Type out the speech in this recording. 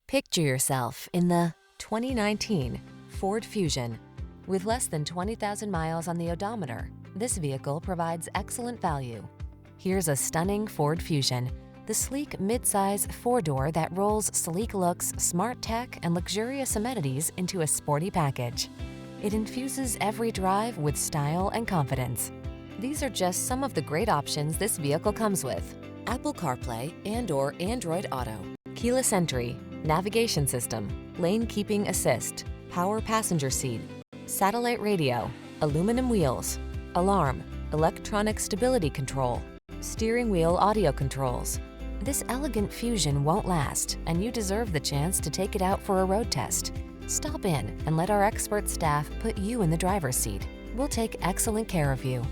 Picture yourself in the 2019 Ford Fusion. With less than 20,000 miles on the odometer, this vehicle provides excellent value. Here's a stunning Ford Fusion, the sleek midsize four-door that rolls sleek looks, smart tech, and luxurious amenities into a sporty package. It infuses every drive with style and confidence. These are just some of the great options this vehicle comes with: Apple CarPlay and/or Android Auto, keyless entry, navigation system, lane keeping assist, power passenger seat, satellite radio, aluminum wheels, alarm, electronic stability control, steering wheel audio controls. This elegant Fusion won't last, and you deserve the chance to take it out for a road test. Stop in and let our expert staff put you in the driver's seat. We'll take excellent care of you.